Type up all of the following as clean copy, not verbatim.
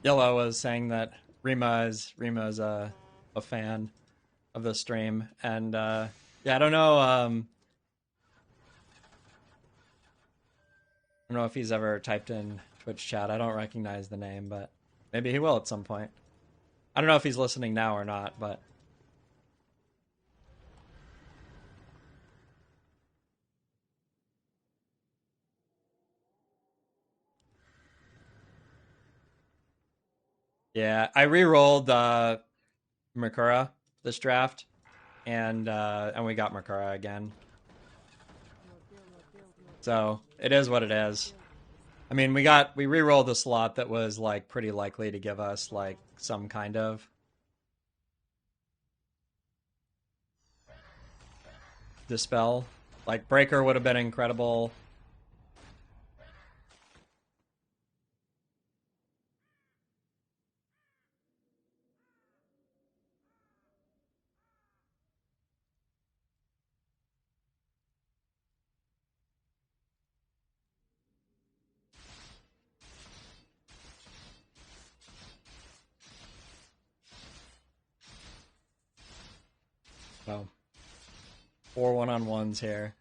Yellow was saying that Rima's a fan of the stream, and yeah, I don't know. I don't know if he's ever typed in Twitch chat. I don't recognize the name, but maybe he will at some point. I don't know if he's listening now or not, but yeah, I re-rolled Makura this draft, and we got Makura again. So it is what it is. I mean, we re-rolled a slot that was like pretty likely to give us like some kind of dispel. Like Breaker would have been incredible. So 4 1-on-1s here.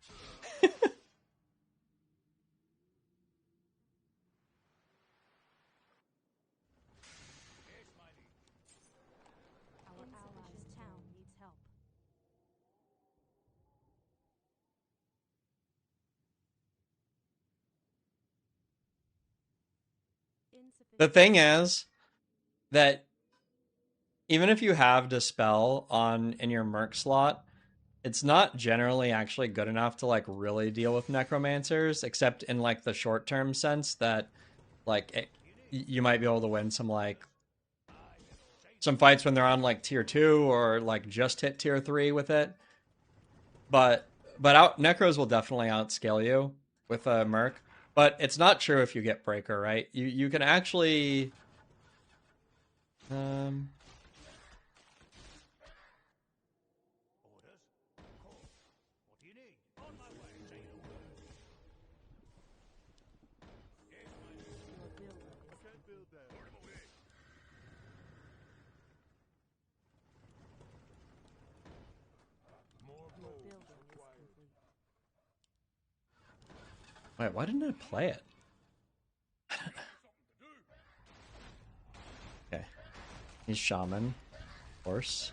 The thing is that even if you have Dispel on in your Merc slot, it's not generally actually good enough to like really deal with Necromancers, except in like the short term sense that like you might be able to win some fights when they're on like tier 2 or like just hit tier 3 with it. But Necros will definitely outscale you with a Merc. But it's not true if you get Breaker, right? You can actually wait, why didn't I play it? Okay. He's Shaman, of course.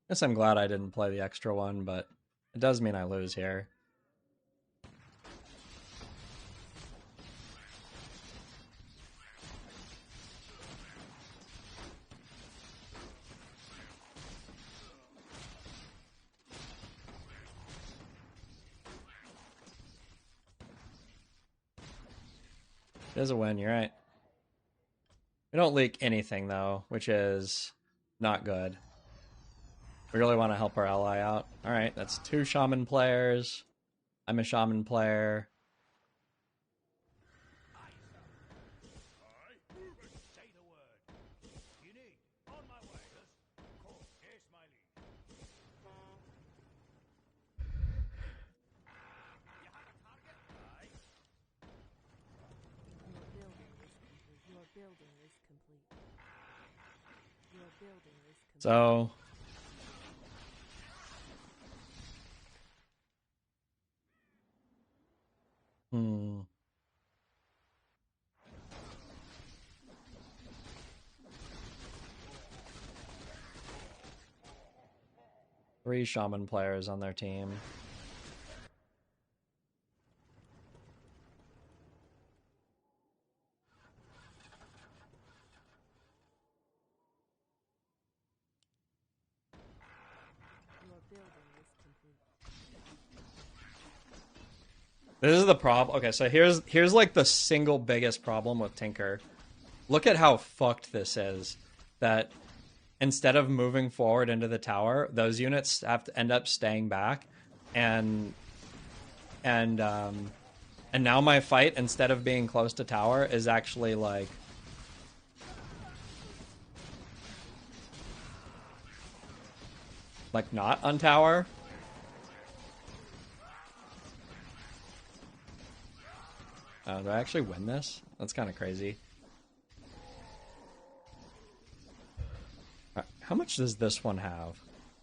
Guess I'm glad I didn't play the extra one, but it does mean I lose here. It is a win, you're right. We don't leak anything, though, which is not good. We really want to help our ally out. Alright, that's 2 Shaman players. I'm a Shaman player. So... Hmm. Three Shaman players on their team. This is the problem. Okay, so here's like the single biggest problem with Tinker. Look at how fucked this is. That instead of moving forward into the tower, those units have to end up staying back, and now my fight, instead of being close to tower, is actually like not on tower. Do I actually win this? That's kind of crazy. How much does this one have?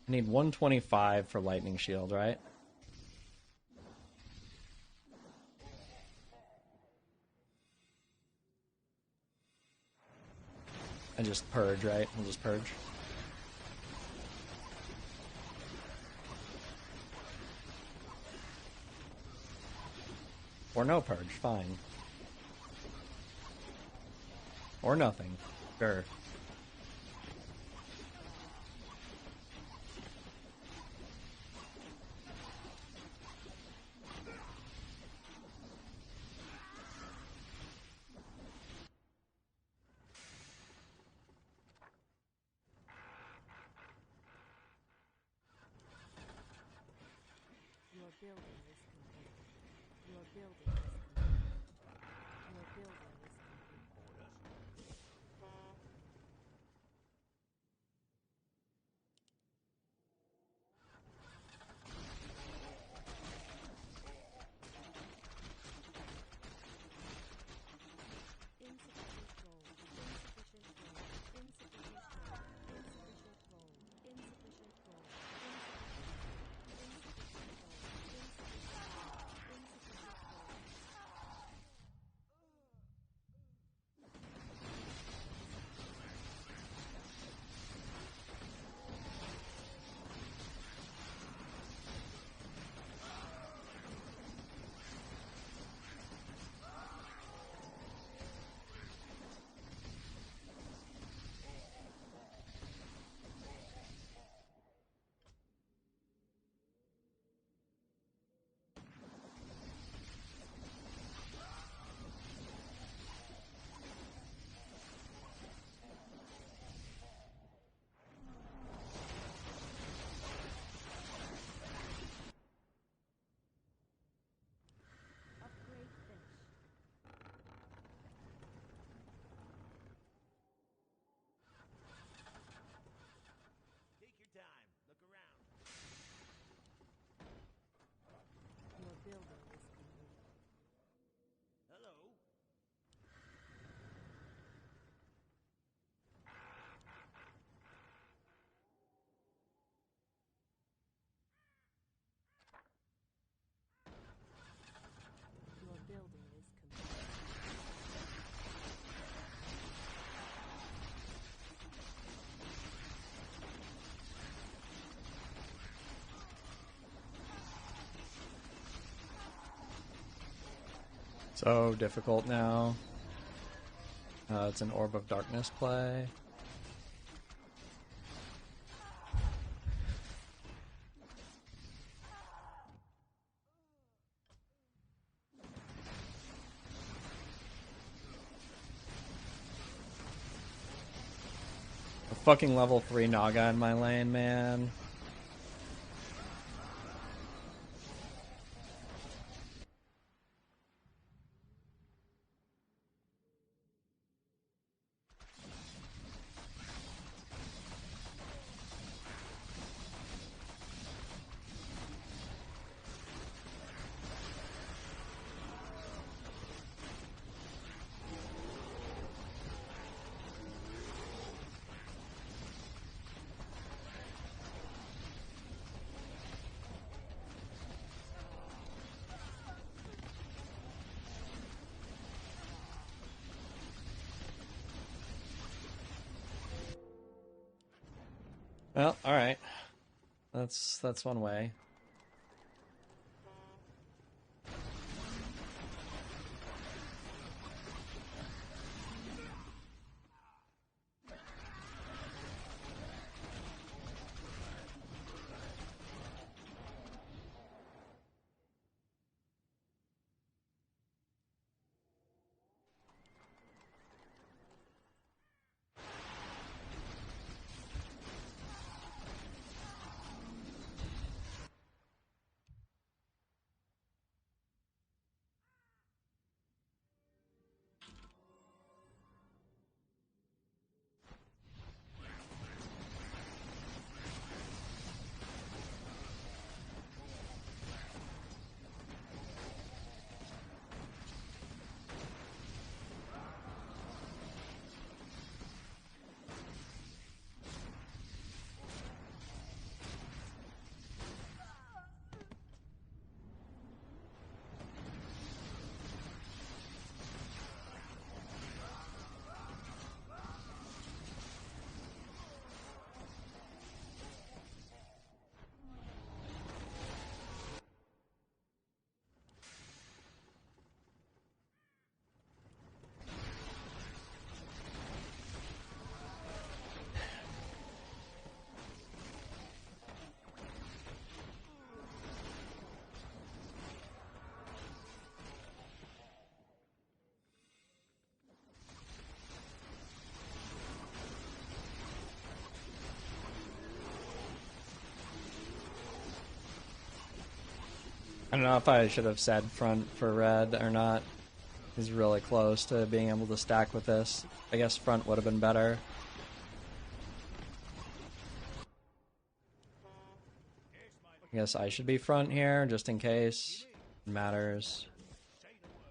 I need 125 for lightning shield, right? I just purge, right? We'll just purge. Or no purge, fine. Or nothing. Sure. Your building is complete. Your building is complete. Your building is complete. Insufficient gold. Insufficient gold. Insufficient gold. Insufficient gold. Insufficient gold. Upgrade finished. Take your time. Look around. Your building is complete. Hello. Your building is complete. So difficult now. It's an Orb of Darkness play. A fucking level 3 Naga in my lane, man. Well, alright. That's one way. I don't know if I should have said front for red or not. He's really close to being able to stack with this. I guess front would have been better. I guess I should be front here, just in case. It matters. Say the word.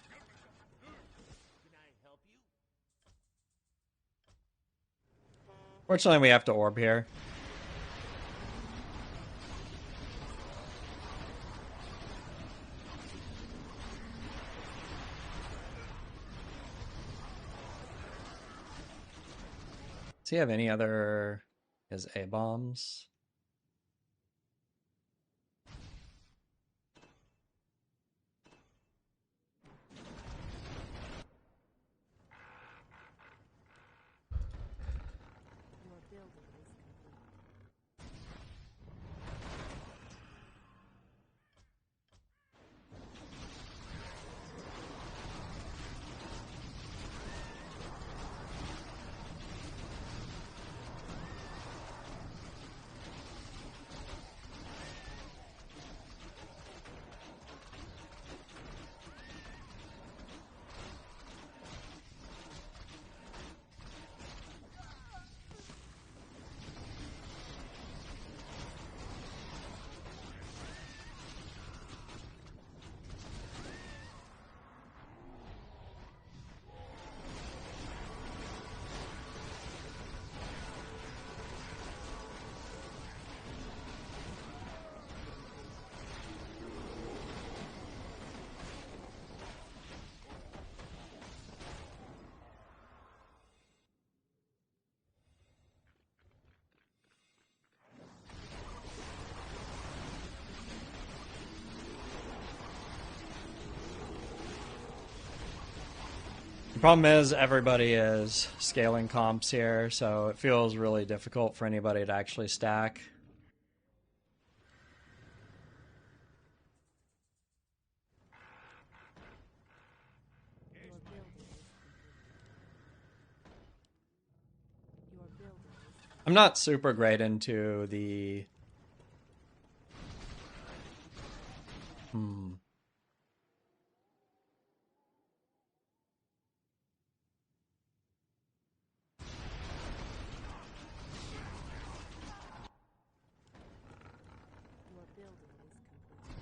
Your building. Can I help you? Fortunately, we have to orb here. Does he have any other... his A-bombs? Your building is complete. The problem is everybody is scaling comps here, so it feels really difficult for anybody to actually stack. Your building is complete. Your building is complete. I'm not super great into the... Your building is complete.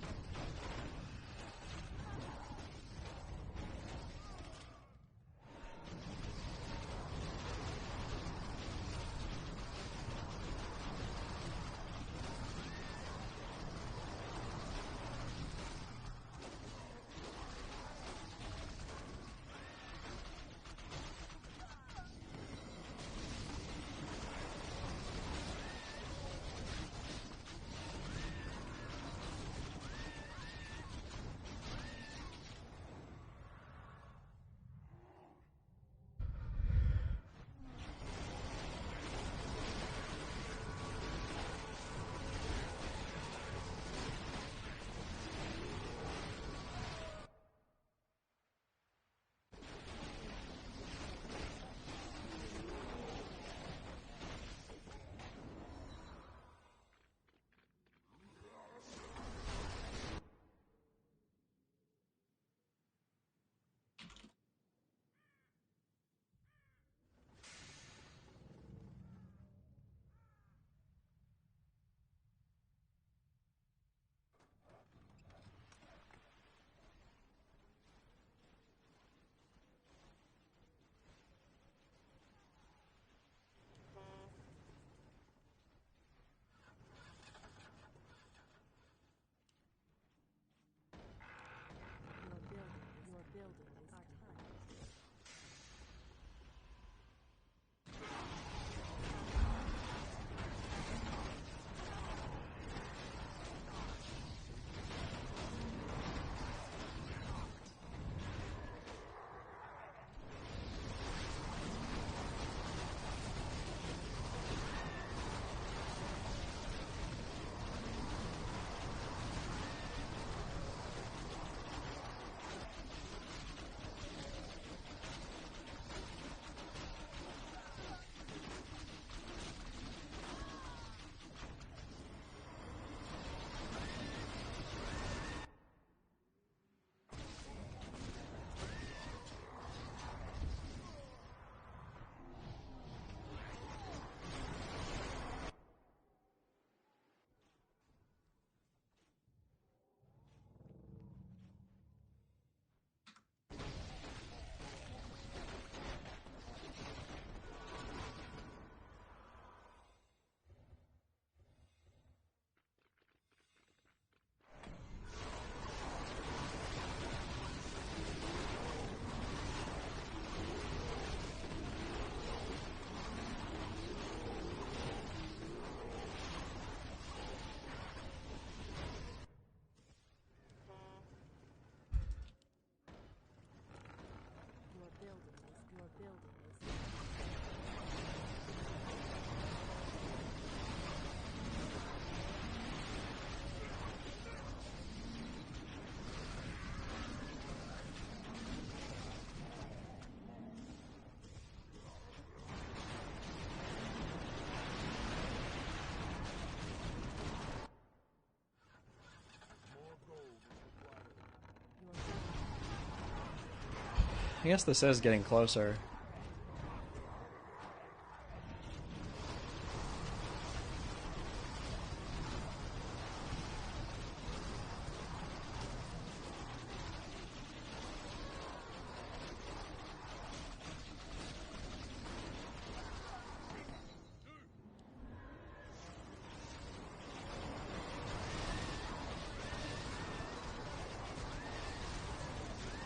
I guess this is getting closer.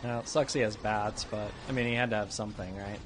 Now, it sucks he has bats, but, I mean, he had to have something, right?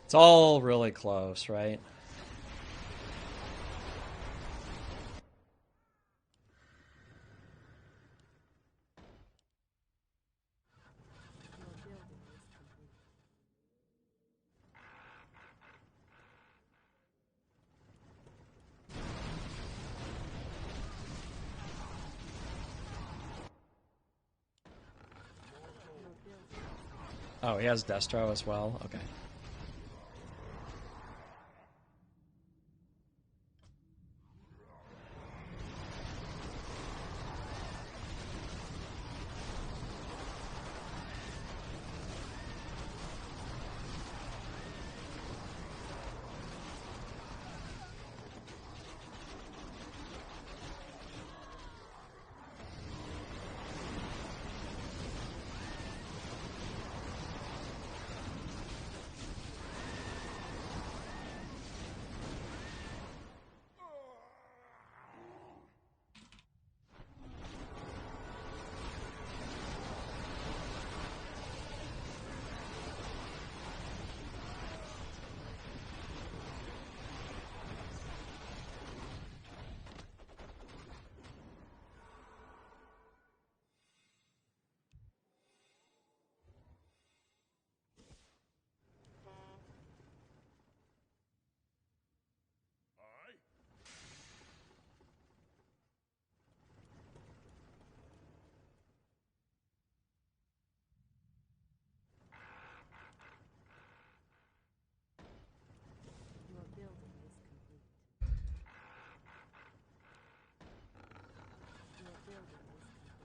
It's all really close, right? Your building is complete. Your building. Oh, he has Destro as well? Okay. Your building is complete. Your building is complete.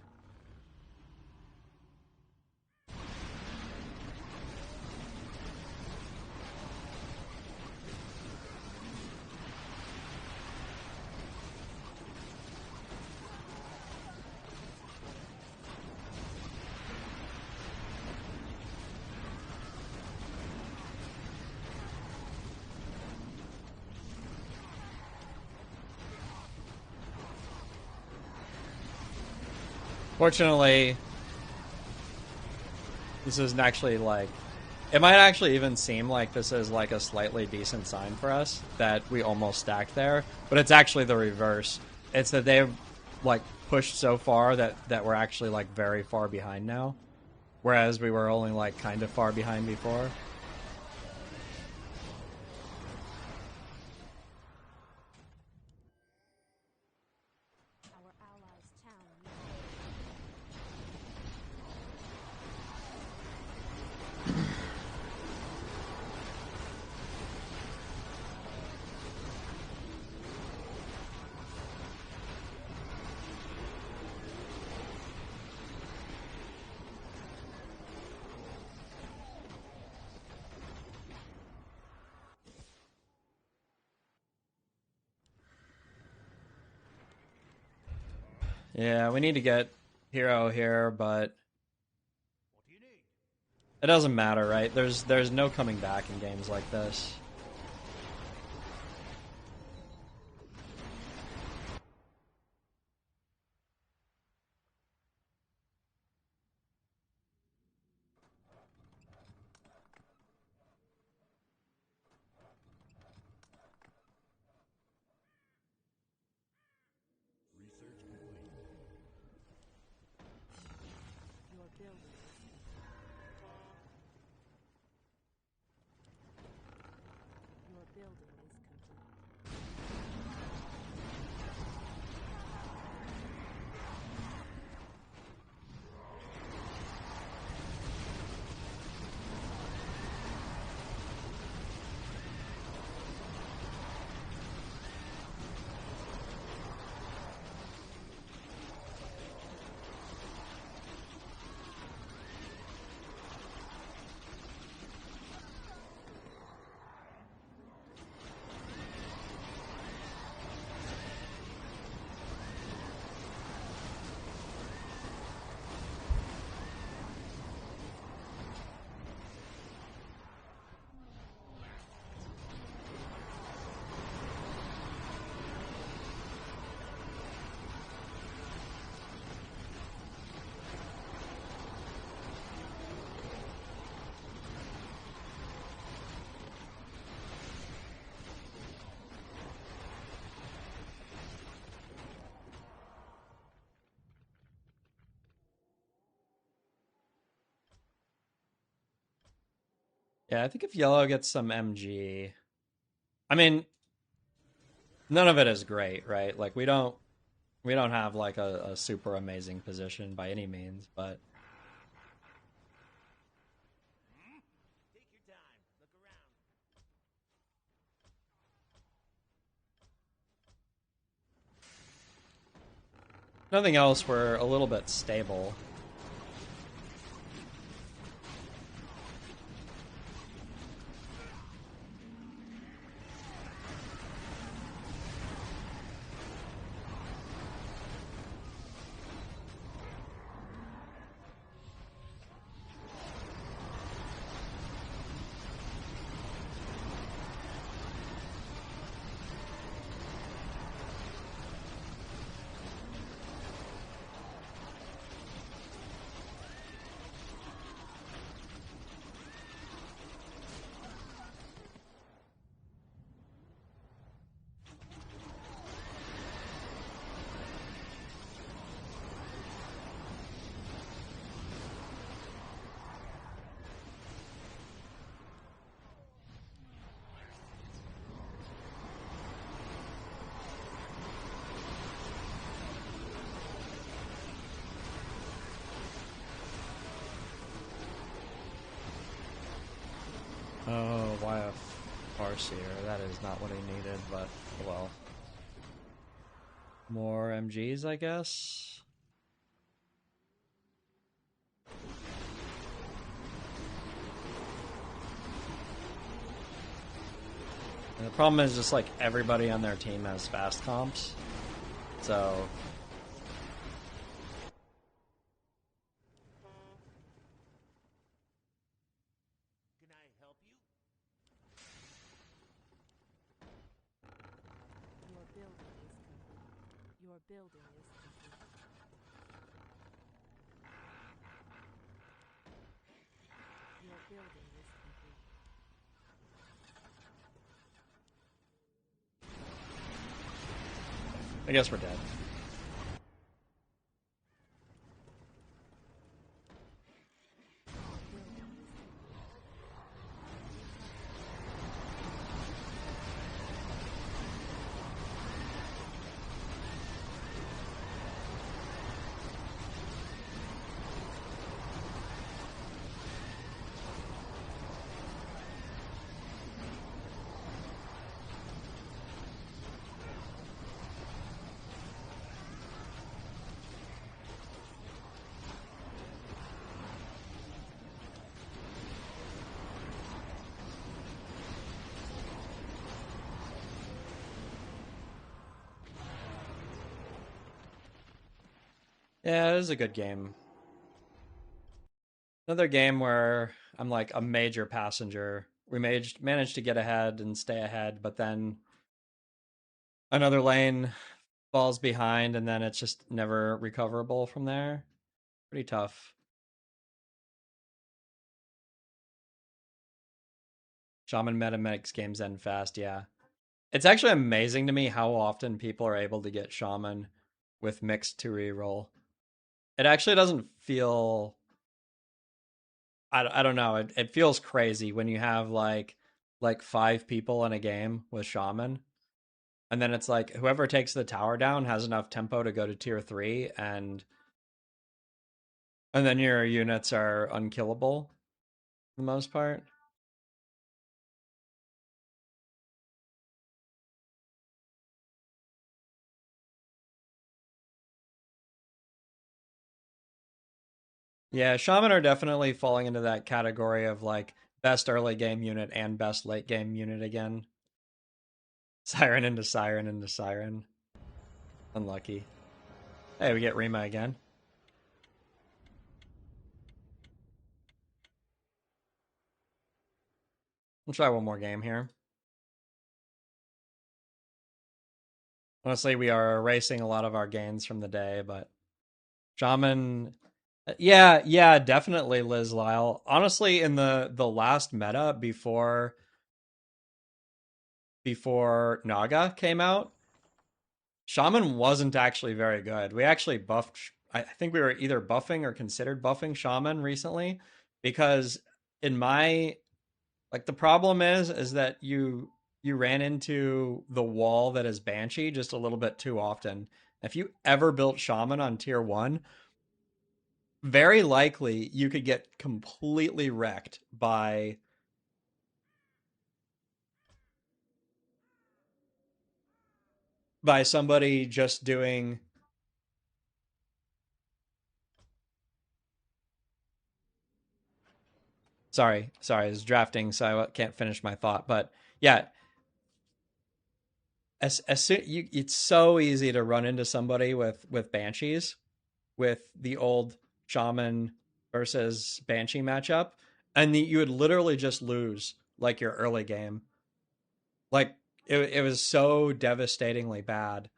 Fortunately, this isn't actually like... It might actually even seem like this is like a slightly decent sign for us, that we almost stacked there, but it's actually the reverse. It's that they've like pushed so far that we're actually like very far behind now, whereas we were only like kind of far behind before. Our allies' town. Yeah, we need to get Hero here, but What do you need? it doesn't matter, right? There's no coming back in games like this. Yeah, I think if yellow gets some MG, I mean, none of it is great, right? Like we don't have like a super amazing position by any means, but Take your time. Look around. nothing else, we're a little bit stable. Oh, why a Farseer? That is not what he needed, but oh well. More MGs, I guess. And the problem is just like everybody on their team has fast comps, so Can I help you? Your building is complete. Your building is complete. Your building is complete. I guess we're dead. Yeah, it is a good game. Another game where I'm like a major passenger. We managed to get ahead and stay ahead, but then another lane falls behind, and then it's just never recoverable from there. Pretty tough. Shaman meta makes games end fast, yeah. It's actually amazing to me how often people are able to get Shaman with mixed to reroll. It actually doesn't feel. I don't know. It feels crazy when you have like five people in a game with Shaman, and then it's like whoever takes the tower down has enough tempo to go to tier 3, and then your units are unkillable for the most part. Yeah, Shaman are definitely falling into that category of like best early game unit and best late game unit again. Siren into Siren into Siren. Unlucky. Hey, we get Rima again. We'll try one more game here. Honestly, we are erasing a lot of our gains from the day, but Shaman. Yeah, definitely Liz Lyle. Honestly, in the last meta before Naga came out, Shaman wasn't actually very good. We actually buffed. I think we were either buffing or considered buffing Shaman recently because in my Like the problem is that you ran into the wall that is Banshee just a little bit too often. If you ever built Shaman on tier 1, very likely you could get completely wrecked by somebody just doing. Sorry, I was drafting, so I can't finish my thought. But yeah, as soon it's so easy to run into somebody with banshees, with the old shaman versus banshee matchup, and you would literally just lose like your early game. Like it was so devastatingly bad,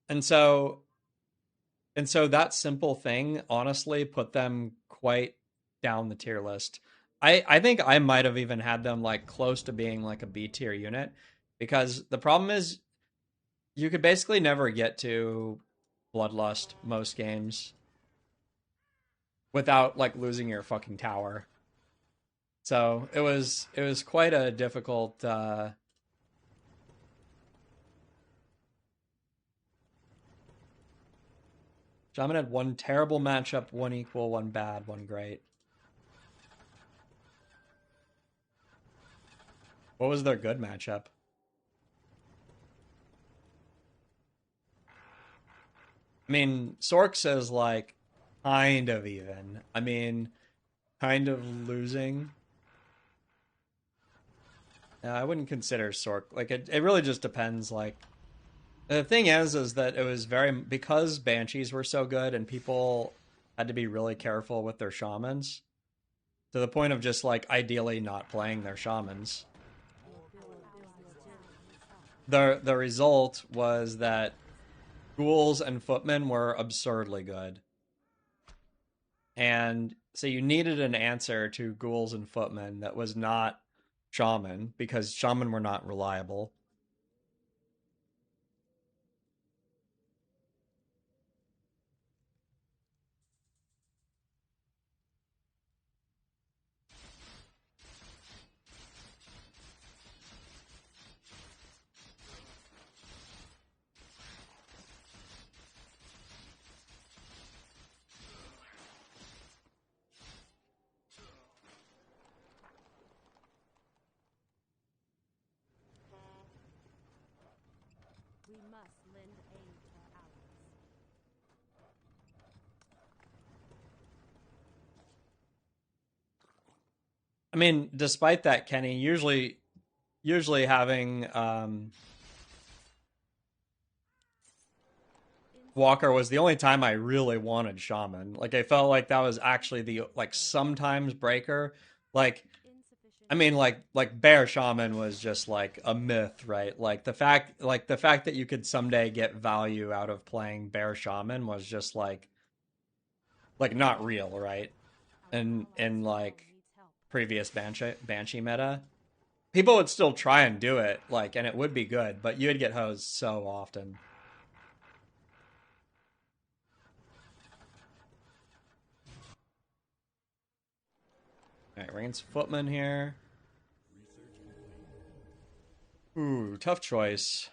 and so that simple thing honestly put them quite down the tier list. I think I might have even had them like close to being like a B tier unit, because the problem is you could basically never get to Bloodlust most games without like losing your fucking tower. So it was quite a difficult. Shaman had one terrible matchup, one equal, one bad, one great. What was their good matchup? I mean, Sorks is like kind of even. I mean, kind of losing. I wouldn't consider Sork like it really just depends. Like the thing is that it was very, because banshees were so good and people had to be really careful with their shamans to the point of just like ideally not playing their shamans. The result was that ghouls and footmen were absurdly good. And so you needed an answer to ghouls and footmen that was not shaman, because shaman were not reliable. We must lend aid to our allies. I mean, despite that, Kenny, usually having Walker was the only time I really wanted Shaman. Like I felt like that was actually the like sometimes breaker. Like I mean like Bear Shaman was just like a myth, right? Like the fact that you could someday get value out of playing Bear Shaman was just like not real, right? And like previous Banshee meta. People would still try and do it, like, and it would be good, but you'd get hosed so often. All right, Reigns Footman here. Ooh, tough choice.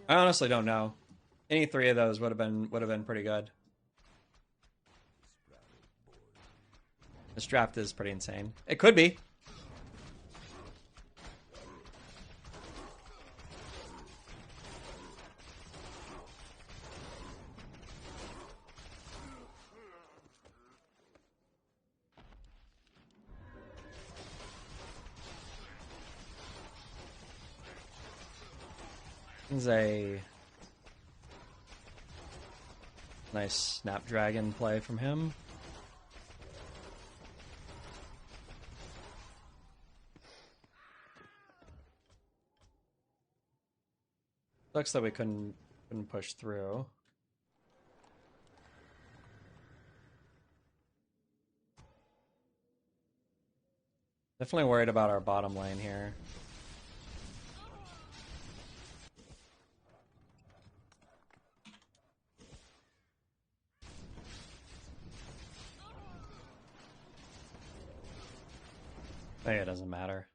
I honestly don't know. Any three of those would have been pretty good. This draft is pretty insane. It could be. This is a nice Snapdragon play from him. Sucks that we couldn't push through. Definitely worried about our bottom lane here. Hey, it doesn't matter.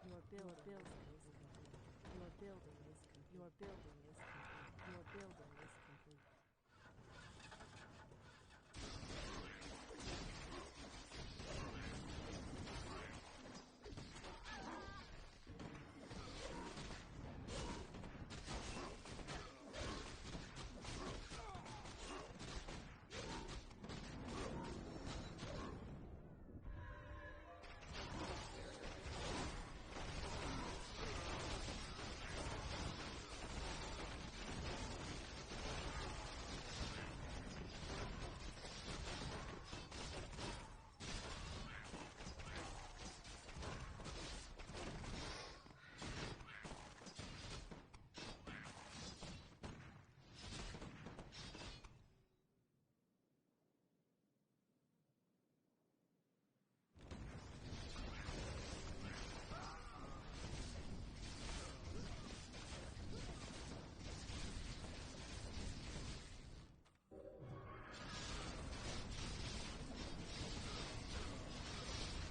Your building is complete. Your building is complete. Your building is complete. Your building is complete.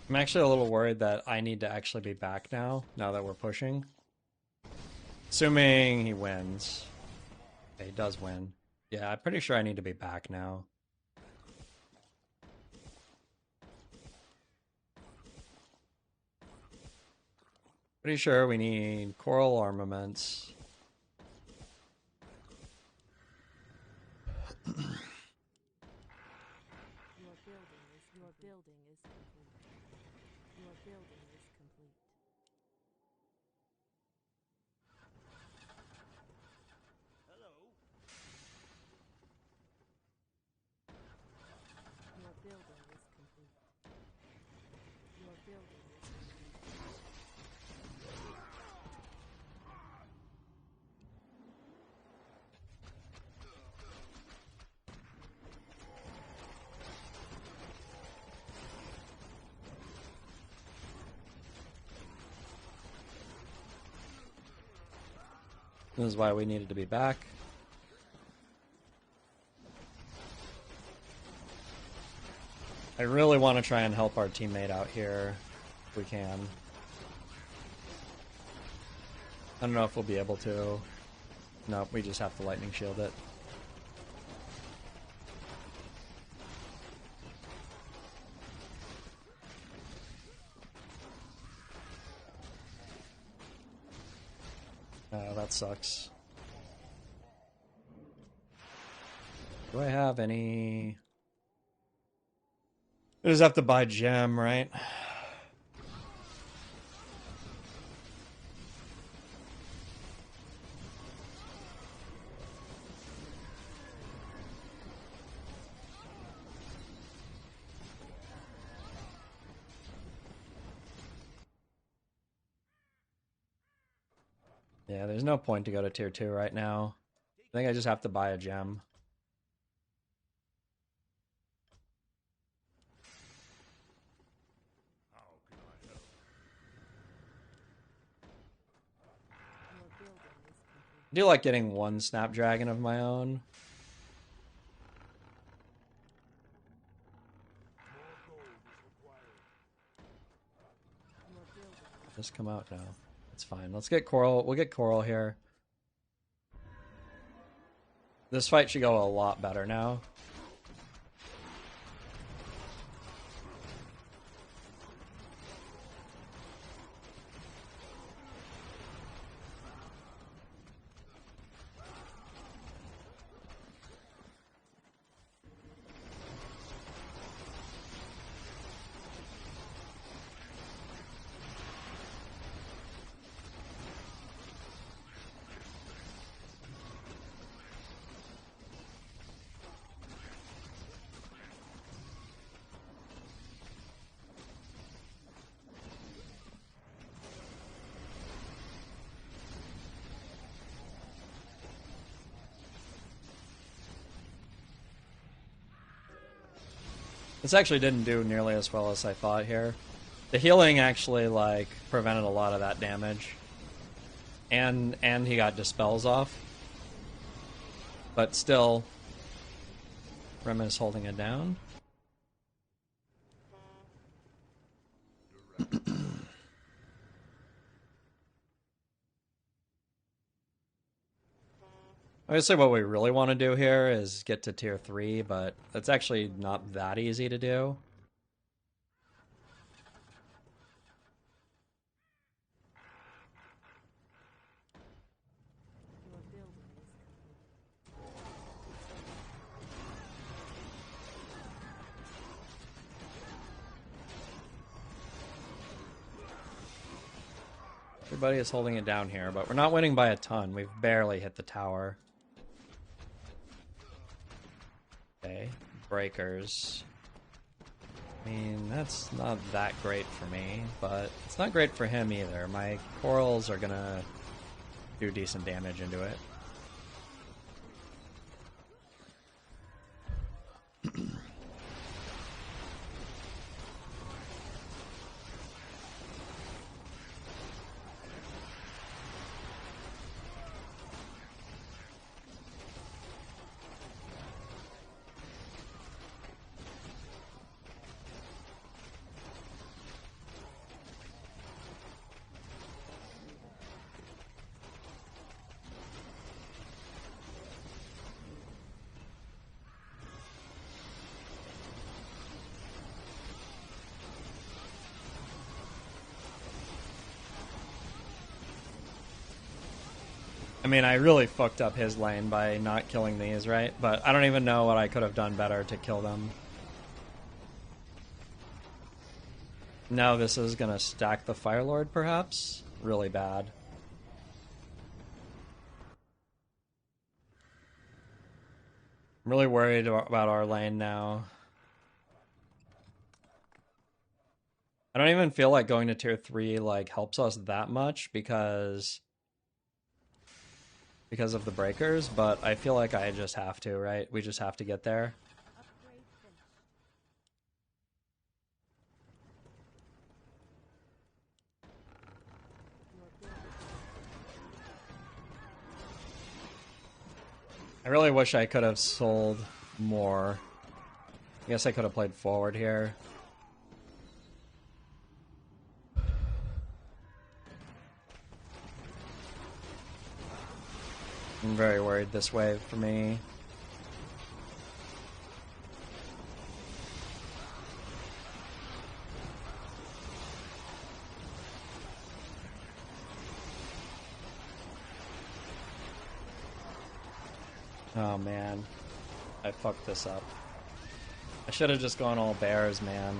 I'm actually a little worried that I need to actually be back now that we're pushing. Assuming he wins. Okay, he does win. Yeah, I'm pretty sure I need to be back now. Pretty sure we need coral armaments. Your building is complete. Your building is complete. Hello. Your building is complete. Your building is complete. This is why we needed to be back. I really want to try and help our teammate out here if we can. I don't know if we'll be able to. Nope, we just have to lightning shield it. That sucks. Do I have any... I just have to buy gem, right? Yeah, there's no point to go to tier 2 right now. I think I just have to buy a gem. How can I help? Your building is complete. I do like getting one Snapdragon of my own. More gold is required. Your building is Just come out now. It's fine. Let's get coral. We'll get coral here. This fight should go a lot better now. This actually didn't do nearly as well as I thought here. The healing actually, like, prevented a lot of that damage. And he got dispels off. But still, Rem is holding it down. Obviously what we really want to do here is get to tier 3, but it's actually not that easy to do. Your building is complete. Everybody is holding it down here, but we're not winning by a ton. We've barely hit the tower. Okay, breakers. I mean, that's not that great for me, but it's not great for him either. My corals are gonna do decent damage into it. I mean, I really fucked up his lane by not killing these, right? But I don't even know what I could have done better to kill them. Now this is gonna stack the Fire Lord, perhaps? Really bad. I'm really worried about our lane now. I don't even feel like going to tier 3 like helps us that much because of the breakers, but I feel like I just have to, right? We just have to get there. Upgrade finished. Your building I really wish I could have sold more. I guess I could have played forward here. I'm very worried this wave for me. Oh man, I fucked this up. I should have just gone all bears, man.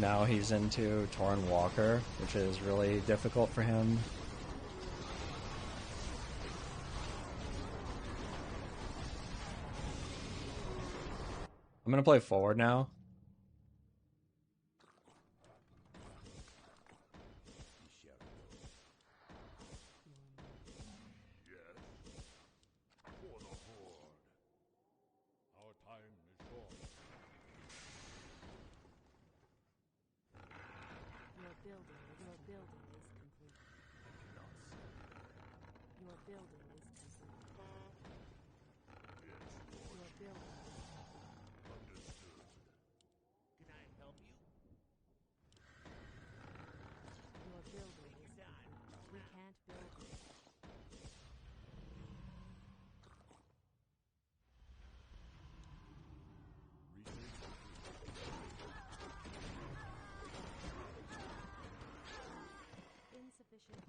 Now he's into Torn Walker, which is really difficult for him. I'm gonna play forward now. For the Horde. Our time is short. Your building is complete. Your building is complete. Your building is Understood. Can I help you? your building is complete. We can't build it. Insufficient.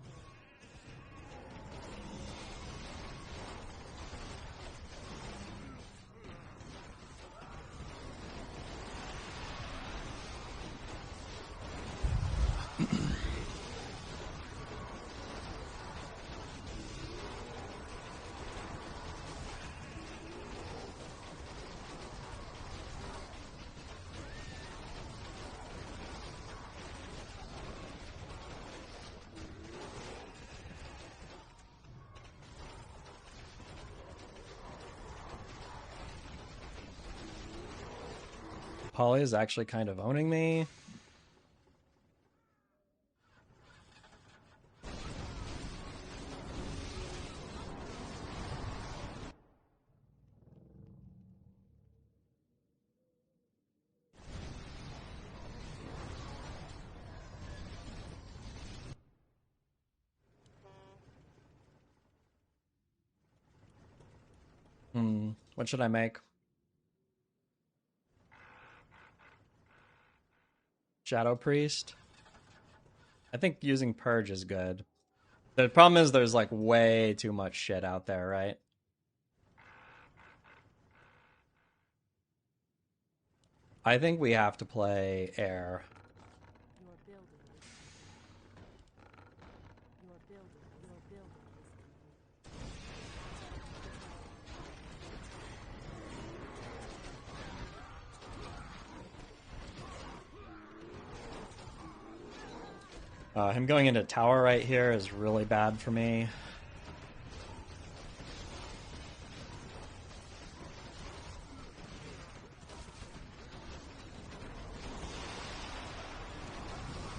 Polly is actually kind of owning me. What should I make? Shadow Priest? I think using Purge is good. The problem is there's like way too much shit out there, right? I think we have to play Air. Your building is your building is complete. Him going into tower right here is really bad for me.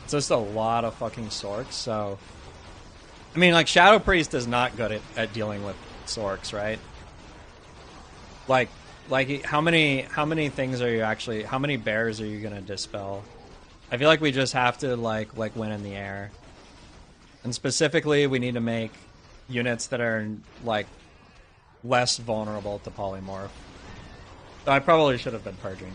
It's just a lot of fucking Sorks, so... I mean, like, Shadow Priest is not good at dealing with Sorks, right? Like, how many things are you actually... How many bears are you gonna dispel? I feel like we just have to, like win in the air. And specifically, we need to make units that are, like, less vulnerable to polymorph. So I probably should have been purging.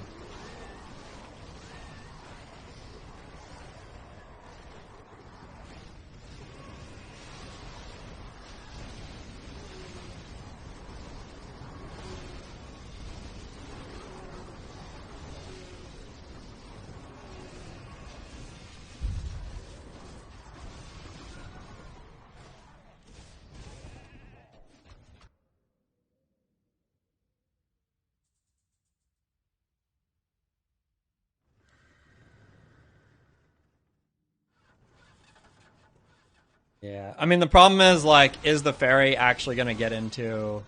Yeah, I mean, the problem is, like, is the fairy actually going to get into...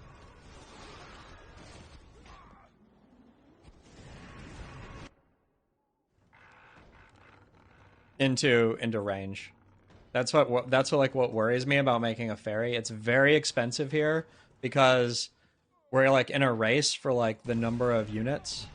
into range? That's what like what worries me about making a fairy. It's very expensive here because we're like in a race for like the number of units.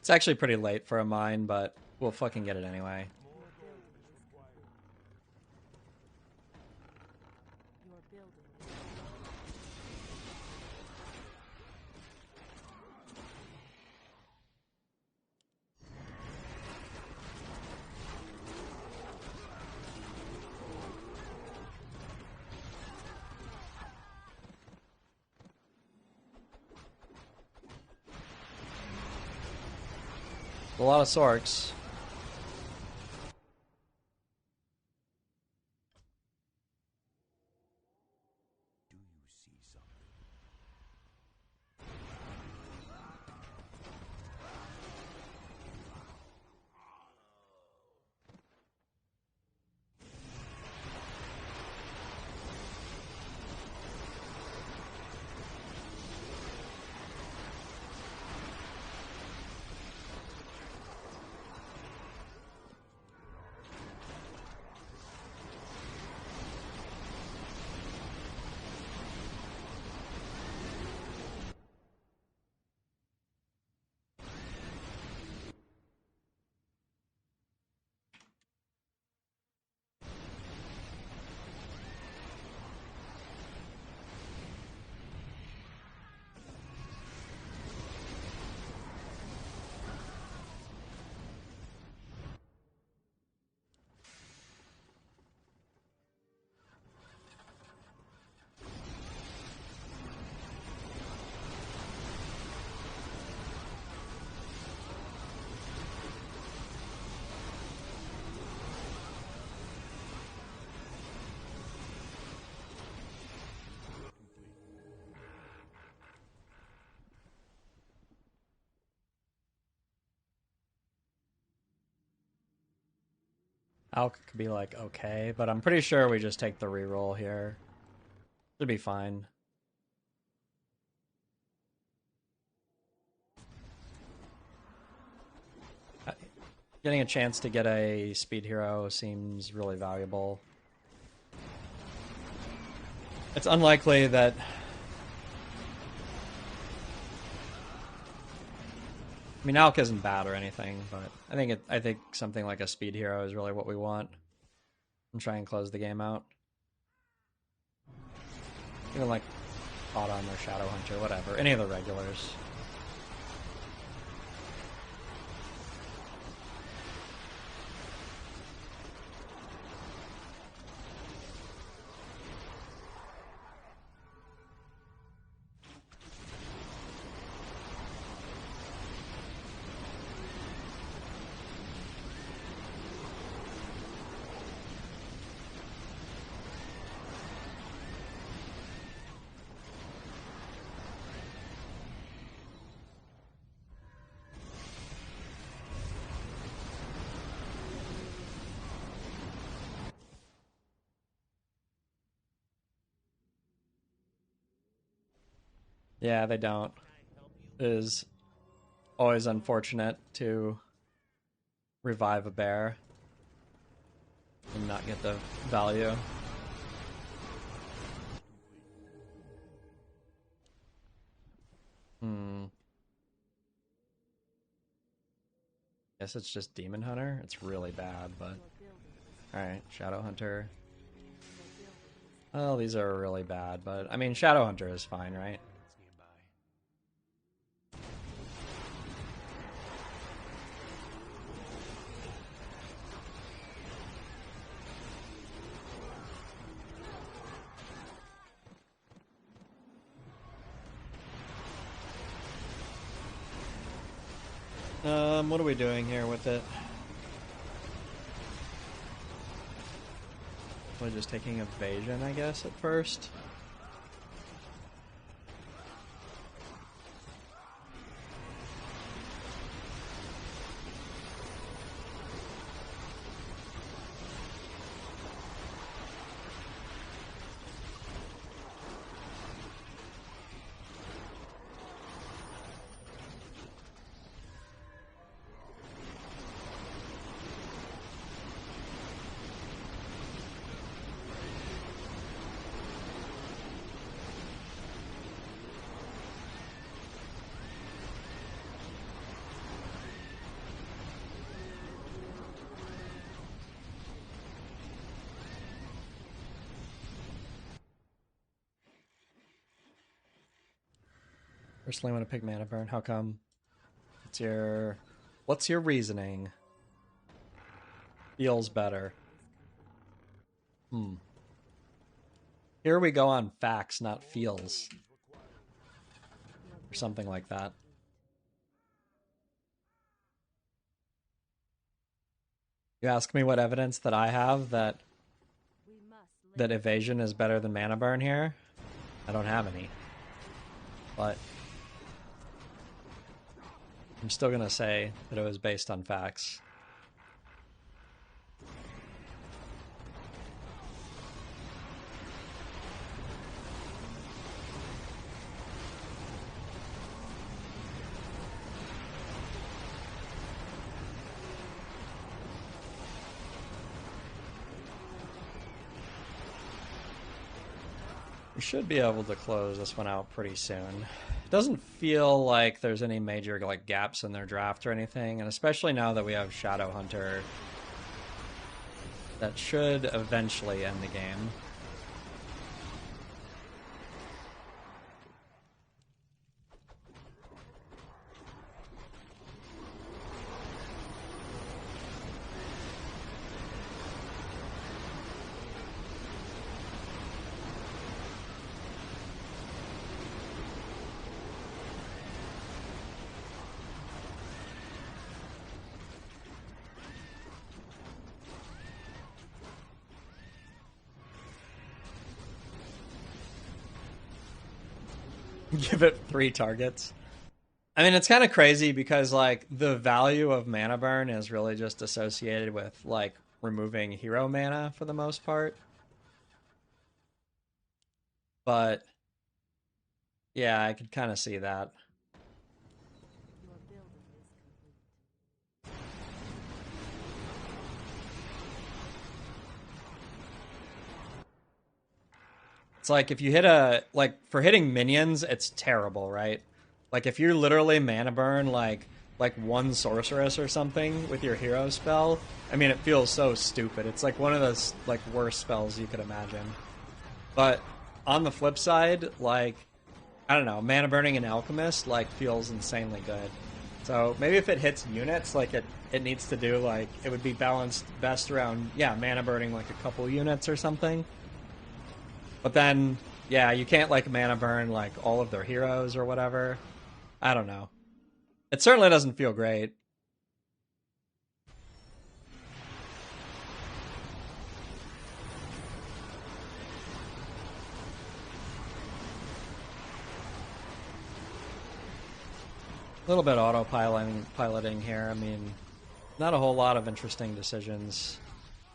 It's actually pretty late for a mine, but we'll fucking get it anyway. Your building is A lot of Sorks. Do you see something? Alk could be like okay, but I'm pretty sure we just take the reroll here. Should be fine. Getting a chance to get a speed hero seems really valuable. It's unlikely that... I mean, Alk isn't bad or anything, but I think something like a speed hero is really what we want. And try and close the game out. Even like Autumn or Shadow Hunter, whatever. Any of the regulars. Yeah, they don't. It is always unfortunate to revive a bear and not get the value. Guess it's just Demon Hunter. It's really bad, but... Alright, Shadow Hunter. Well, these are really bad, but... I mean, Shadow Hunter is fine, right? What are we doing here with it? We're just taking evasion, I guess, at first. Personally want to pick Mana Burn. How come? What's your reasoning? Feels better. Here we go on facts, not feels. Or something like that. You ask me what evidence that I have that evasion is better than Mana Burn here? I don't have any. But I'm still gonna say that it was based on facts. We should be able to close this one out pretty soon. It doesn't feel like there's any major like gaps in their draft or anything, and especially now that we have Shadow Hunter, that should eventually end the game. Give it 3 targets. I mean, it's kind of crazy because, like, the value of Mana Burn is really just associated with, like, removing hero mana for the most part. But yeah, I could kind of see that. Your building is complete. It's like if you hit like for hitting minions, it's terrible, right? Like if you literally mana burn like one sorceress or something with your hero spell, I mean it feels so stupid. It's like one of those like worst spells you could imagine. But on the flip side, like I don't know, mana burning an alchemist like feels insanely good. So maybe if it hits units, like it needs to do like it would be balanced best around mana burning like a couple units or something. But then yeah, you can't like mana burn like all of their heroes or whatever. I don't know. It certainly doesn't feel great. A little bit piloting here. I mean, not a whole lot of interesting decisions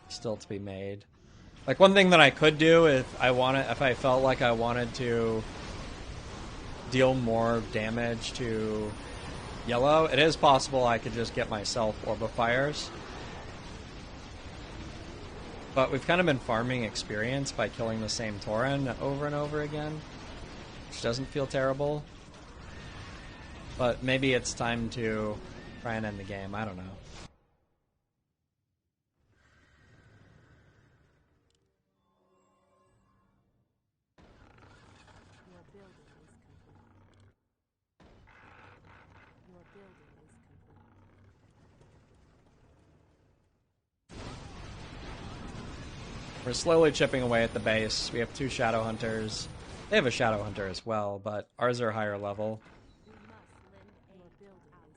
still to be made. Like one thing that I could do if I felt like I wanted to deal more damage to yellow, it is possible I could just get myself Orb of Fires. But we've kind of been farming experience by killing the same Tauren over and over again, which doesn't feel terrible. But maybe it's time to try and end the game. I don't know. Your building is complete. Your building is complete. We're slowly chipping away at the base. We have 2 Shadow Hunters. They have a Shadow Hunter as well, but ours are higher level. We must lend aid. Your building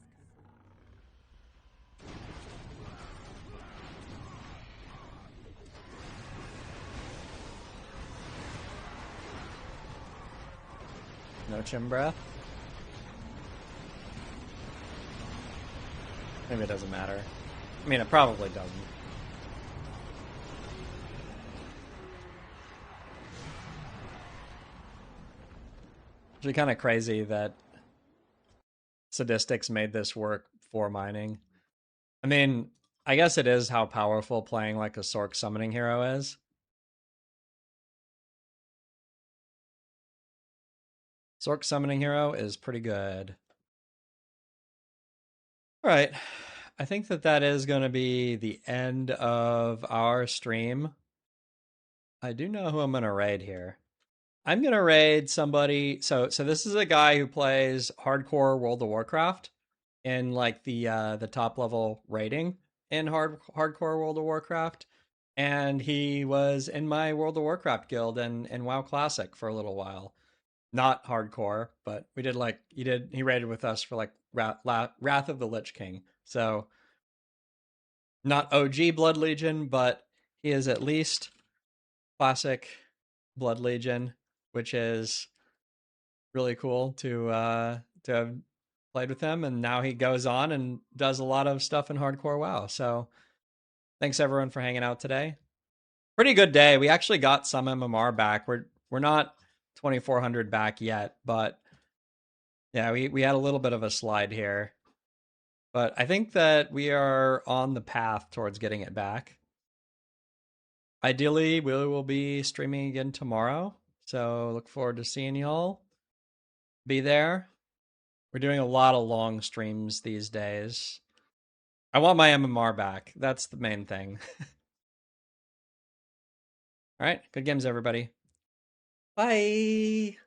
is complete. No Chimbra. Maybe it doesn't matter. I mean, it probably doesn't. Actually kind of crazy that Sadistics made this work for mining. I mean, I guess it is how powerful playing like a Sorc summoning hero is. Sorc summoning hero is pretty good. All right. I think that is going to be the end of our stream. I do know who I'm going to raid here. I'm going to raid somebody. So this is a guy who plays hardcore World of Warcraft in like the top level rating in hardcore World of Warcraft, and he was in my World of Warcraft guild and WoW Classic for a little while. Not hardcore, but we did like he raided with us for like Wrath of the Lich King. So not OG Blood Legion, but he is at least classic Blood Legion, which is really cool to have played with him. And now he goes on and does a lot of stuff in hardcore WoW. So thanks everyone for hanging out today. Pretty good day. We actually got some MMR back. We're not 2400 back yet, but yeah, we had a little bit of a slide here. But I think that we are on the path towards getting it back. Ideally, we will be streaming again tomorrow. So look forward to seeing y'all. Be there. We're doing a lot of long streams these days. I want my MMR back. That's the main thing. All right. Good games, everybody. Bye.